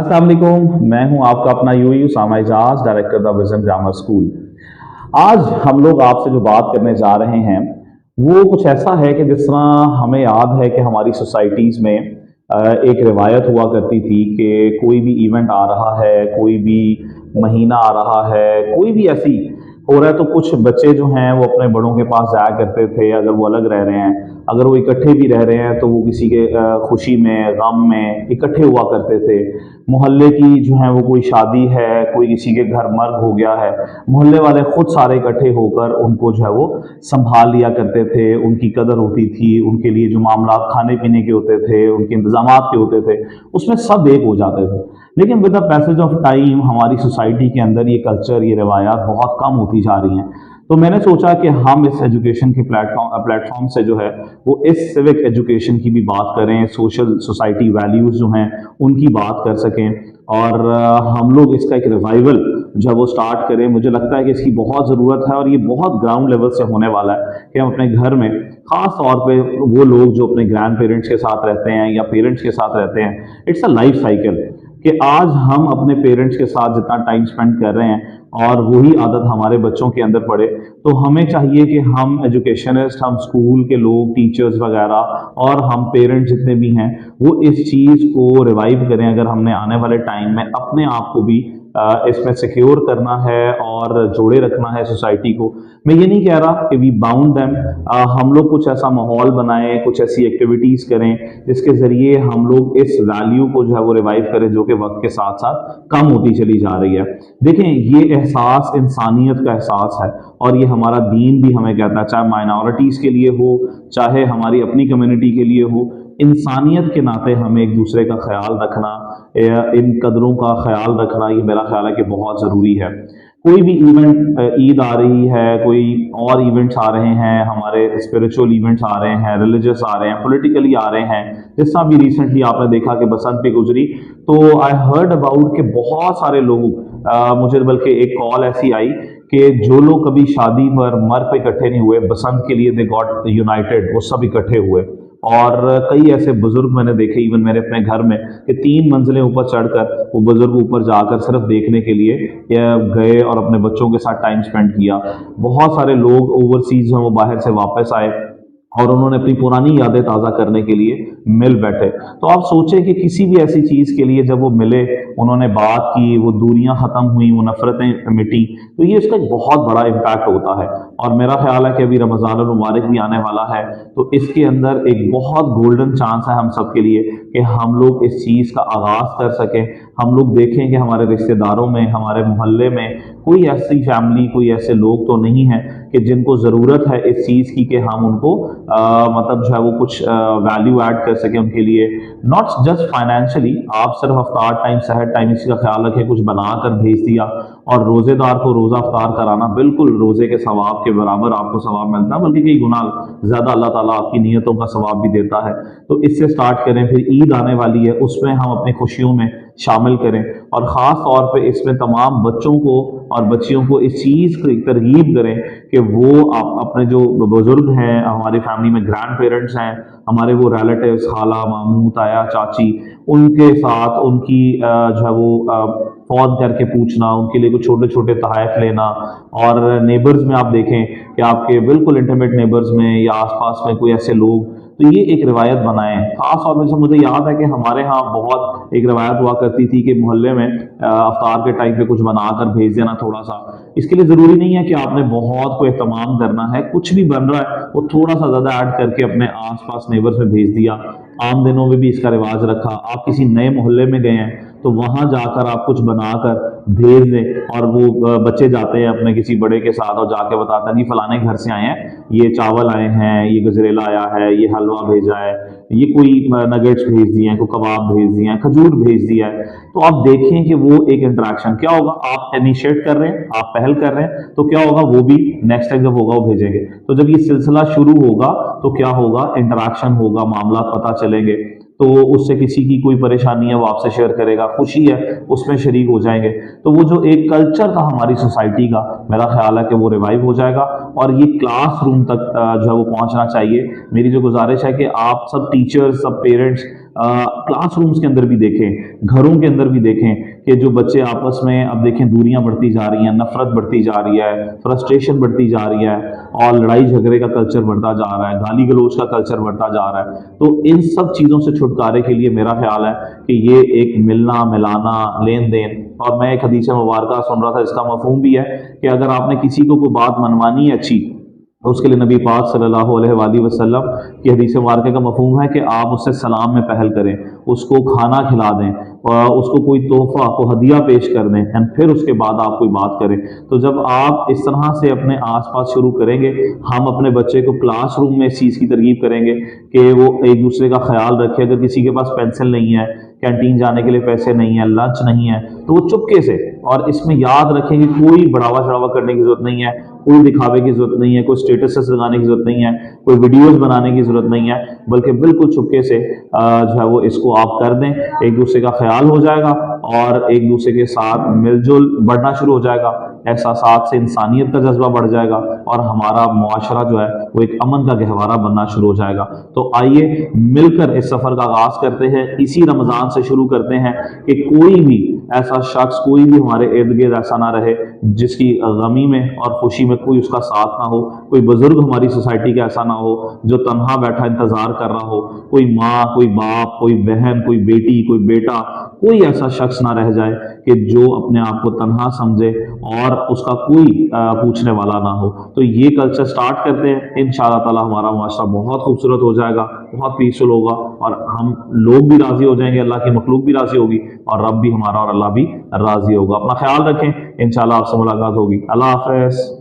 अस्सलाम वालेकुम, मैं हूं आपका अपना यूयू Sama Ejaz, director the vision grammar school. आज हम लोग आपसे जो बात करने जा रहे हैं वो कुछ ऐसा है कि जिस तरह हमें याद है कि हमारी सोसाइटीज़ में एक रिवायत हुआ करती थी कि कोई भी इवेंट आ रहा है, कोई भी महीना आ रहा है, कोई भी ऐसी हो रहा है तो कुछ बच्चे जो हैं वो अपने बड़ों के पास जाया करते थे। अगर वो अलग रह रहे हैं, अगर वो इकट्ठे भी रह रहे हैं तो वो किसी के खुशी में, गम में इकट्ठे हुआ करते थे। मोहल्ले की जो है वो कोई शादी है, कोई किसी के घर मर्ग हो गया है, मोहल्ले वाले खुद सारे इकट्ठे होकर उनको जो है वो संभाल लिया करते थे। उनकी कदर होती थी, उनके लिए जो मामला खाने पीने के होते थे, उनके इंतजामात के होते थे, उसमें सब एक हो जाते थे। लेकिन with the passage of time हमारी सोसाइटी के अंदर ये कल्चर, ये रवायात बहुत कम होती जा रही हैं। तो मैंने सोचा कि हम इस एजुकेशन के प्लेटफॉर्म से जो है वो इस सिविक एजुकेशन की भी बात करें, सोशल सोसाइटी वैल्यूज़ जो हैं उनकी बात कर सकें, और हम लोग इसका एक रिवाइवल जब वो स्टार्ट करें। मुझे लगता है कि इसकी बहुत ज़रूरत है और ये बहुत ग्राउंड लेवल से होने वाला है कि हम अपने घर में ख़ास तौर पे वो लोग जो अपने ग्रैंड पेरेंट्स के साथ रहते हैं या पेरेंट्स के साथ रहते हैं, इट्स अ लाइफ साइकिल कि आज हम अपने पेरेंट्स के साथ जितना टाइम स्पेंड कर रहे हैं और वही आदत हमारे बच्चों के अंदर पड़े, तो हमें चाहिए कि हम एजुकेशनिस्ट, हम स्कूल के लोग, टीचर्स वगैरह और हम पेरेंट्स जितने भी हैं वो इस चीज़ को रिवाइव करें। अगर हमने आने वाले टाइम में अपने आप को भी इसमें सिक्योर करना है और जोड़े रखना है सोसाइटी को। मैं ये नहीं कह रहा कि वी बाउंड देम, हम लोग कुछ ऐसा माहौल बनाएं, कुछ ऐसी एक्टिविटीज़ करें जिसके ज़रिए हम लोग इस वैल्यू को जो है वो रिवाइव करें जो कि वक्त के साथ साथ कम होती चली जा रही है। देखें, ये एहसास इंसानियत का एहसास है और ये हमारा दीन भी हमें कहता है, चाहे माइनॉरिटीज़ के लिए हो, चाहे हमारी अपनी कम्युनिटी के लिए हो। इंसानियत के नाते हमें एक दूसरे का ख्याल रखना, इन कदरों का ख्याल रखना, ये मेरा ख्याल है कि बहुत ज़रूरी है। कोई भी इवेंट, ईद आ रही है, कोई और इवेंट्स आ रहे हैं, हमारे स्पिरिचुअल इवेंट्स आ रहे हैं, रिलीजियस आ रहे हैं, पॉलिटिकली आ रहे हैं। जिस तरह भी रिसेंटली आपने देखा कि बसंत पे गुजरी, तो आई हर्ड अबाउट कि बहुत सारे लोग, मुझे बल्कि एक कॉल ऐसी आई कि जो लोग कभी शादी पर मर पे इकट्ठे नहीं हुए, बसंत के लिए दे गॉट यूनाइटेड, वो सब इकट्ठे हुए। और कई ऐसे बुजुर्ग मैंने देखे इवन मेरे अपने घर में कि 3 मंजिलें ऊपर चढ़कर वो बुजुर्ग ऊपर जाकर सिर्फ देखने के लिए गए और अपने बच्चों के साथ टाइम स्पेंड किया। बहुत सारे लोग ओवरसीज हैं, वो बाहर से वापस आए और उन्होंने अपनी पुरानी यादें ताज़ा करने के लिए मिल बैठे। तो आप सोचें कि किसी भी ऐसी चीज़ के लिए जब वो मिले, उन्होंने बात की, वो दूरियां ख़त्म हुई, वो नफ़रतें मिटी, तो ये इसका एक बहुत बड़ा इम्पैक्ट होता है। और मेरा ख्याल है कि अभी रमज़ान मुबारक भी आने वाला है, तो इसके अंदर एक बहुत गोल्डन चांस है हम सब के लिए कि हम लोग इस चीज़ का आगाज़ कर सकें। हम लोग देखें कि हमारे रिश्तेदारों में, हमारे मोहल्ले में कोई ऐसी फैमिली, कोई ऐसे लोग तो नहीं हैं कि जिनको ज़रूरत है इस चीज़ की कि हम उनको मतलब जो है वो कुछ वैल्यू ऐड कर सकें उनके लिए, नॉट जस्ट फाइनेंशियली। आप सिर्फ अफ्तार टाइम, सहर टाइम इसका ख्याल रखें, कुछ बनाकर भेज दिया, और रोज़ेदार को रोज़ा अफ्तार कराना बिल्कुल रोज़े के सवाब के बराबर आपको सवाब मिलता है, बल्कि कई गुना ज़्यादा अल्लाह ताला आपकी नीयतों का सवाब भी देता है। तो इससे स्टार्ट करें। फिर ईद आने वाली है, उसमें हम अपनी खुशियों में शामिल करें और ख़ास तौर पे इसमें तमाम बच्चों को और बच्चियों को इस चीज़ की तरगीब करें कि वो अपने जो बुज़ुर्ग हैं, हमारी फैमिली में ग्रैंड पेरेंट्स हैं, हमारे वो रिलेटिव्स, खाला, मामू, ताया, चाची, उनके साथ उनकी जो है वो फ़ोन करके पूछना, उनके लिए कुछ छोटे छोटे तोहफ़े लेना। और नेबर्स में आप देखें कि आपके बिल्कुल इंटीमेट नेबर्स में या आसपास में कोई ऐसे लोग, तो ये एक रिवायत बनाएं। खास तौर पर मुझे याद है कि हमारे यहाँ बहुत एक रिवायत हुआ करती थी कि मोहल्ले में अफ्तार के टाइम पे कुछ बनाकर भेज देना थोड़ा सा। इसके लिए ज़रूरी नहीं है कि आपने बहुत को एहतमाम करना है, कुछ भी बन रहा है वो थोड़ा सा ज़्यादा ऐड करके अपने आसपास नेबर्स में भेज दिया। आम दिनों में भी इसका रिवाज रखा। आप किसी नए मोहल्ले में गए हैं तो वहाँ जाकर आप कुछ बनाकर भेज दें, और वो बच्चे जाते हैं अपने किसी बड़े के साथ और जाके बताते हैं जी फलाने घर से आए हैं, ये चावल आए हैं, ये गजरेला आया है, ये हलवा भेजा है, ये कोई नगेट्स भेज दिए हैं, कोई कबाब भेज दिए हैं, खजूर भेज दिया है। तो आप देखें कि वो एक इंटरेक्शन क्या होगा। आप इनिशिएट कर रहे हैं, आप पहल कर रहे हैं, तो क्या होगा, वो भी नेक्स्ट टाइम जब होगा वो भेजेंगे। तो जब ये सिलसिला शुरू होगा तो क्या होगा, इंटरेक्शन होगा, मामला पता चलेंगे, तो उससे किसी की कोई परेशानी है वो आपसे शेयर करेगा, खुशी है उसमें शरीक हो जाएंगे। तो वो जो एक कल्चर था हमारी सोसाइटी का, मेरा ख्याल है कि वो रिवाइव हो जाएगा और ये क्लास रूम तक जो है वो पहुंचना चाहिए। मेरी जो गुजारिश है कि आप सब टीचर्स, सब पेरेंट्स क्लास रूम्स के अंदर भी देखें, घरों के अंदर भी देखें कि जो बच्चे आपस में, अब देखें दूरियां बढ़ती जा रही हैं, नफरत बढ़ती जा रही है, फ्रस्ट्रेशन बढ़ती जा रही है और लड़ाई झगड़े का कल्चर बढ़ता जा रहा है, गाली गलौज का कल्चर बढ़ता जा रहा है। तो इन सब चीज़ों से छुटकारे के लिए मेरा ख्याल है कि ये एक मिलना मिलाना, लेन देन, और मैं एक हदीस मुबारक सुन रहा था, इसका मफहूम भी है कि अगर आपने किसी को कोई बात मनवानी है अच्छी, तो उसके लिए नबी पाक सल्लल्लाहु अलैहि वसल्लम की हदीस मुबारक का मफहूम है कि आप उससे सलाम में पहल करें, उसको खाना खिला दें, और उसको कोई तोहफा को हदिया पेश कर दें, एंड फिर उसके बाद आप कोई बात करें। तो जब आप इस तरह से अपने आसपास शुरू करेंगे, हम अपने बच्चे को क्लासरूम में इस चीज़ की तरगीब करेंगे कि वो एक दूसरे का ख्याल रखे। अगर किसी के पास पेंसिल नहीं है, कैंटीन जाने के लिए पैसे नहीं है, लंच नहीं है, तो वो चुपके से, और इसमें याद रखें कि कोई बढ़ावा चढ़ावा करने की जरूरत नहीं है, कोई दिखावे की जरूरत नहीं है, कोई स्टेटस लगाने की जरूरत नहीं है, कोई वीडियोस बनाने की जरूरत नहीं है, बल्कि बिल्कुल चुपके से जो है वो इसको आप कर दें। एक दूसरे का ख्याल हो जाएगा और एक दूसरे के साथ मिलजुल बढ़ना शुरू हो जाएगा, एहसासात से इंसानियत का जज्बा बढ़ जाएगा और हमारा मुआशरा जो है वो एक अमन का गहवारा बनना शुरू हो जाएगा। तो आइए मिलकर इस सफ़र का आगाज़ करते हैं, इसी रमज़ान से शुरू करते हैं कि कोई भी ऐसा शख्स, कोई भी हमारे इर्द गिर्द ऐसा ना रहे जिसकी गमी में और खुशी में कोई उसका साथ ना हो। कोई बुजुर्ग हमारी सोसाइटी का ऐसा ना हो जो तन्हा बैठा इंतजार कर रहा हो, कोई माँ, कोई बाप, कोई बहन, कोई बेटी, कोई बेटा, कोई ऐसा शख्स ना रह जाए कि जो अपने आप को तन्हा समझे और उसका कोई पूछने वाला ना हो। तो ये कल्चर स्टार्ट करते हैं, इंशाअल्लाह ताला हमारा माशरा बहुत खूबसूरत हो जाएगा, बहुत पीसफुल होगा, और हम लोग भी राजी हो जाएंगे, अल्लाह की मखलूक भी राजी होगी, और रब भी हमारा और अल्लाह भी राजी होगा। अपना ख्याल रखें, इंशाअल्लाह आपसे मुलाकात होगी। अल्लाह हाफ़िज़।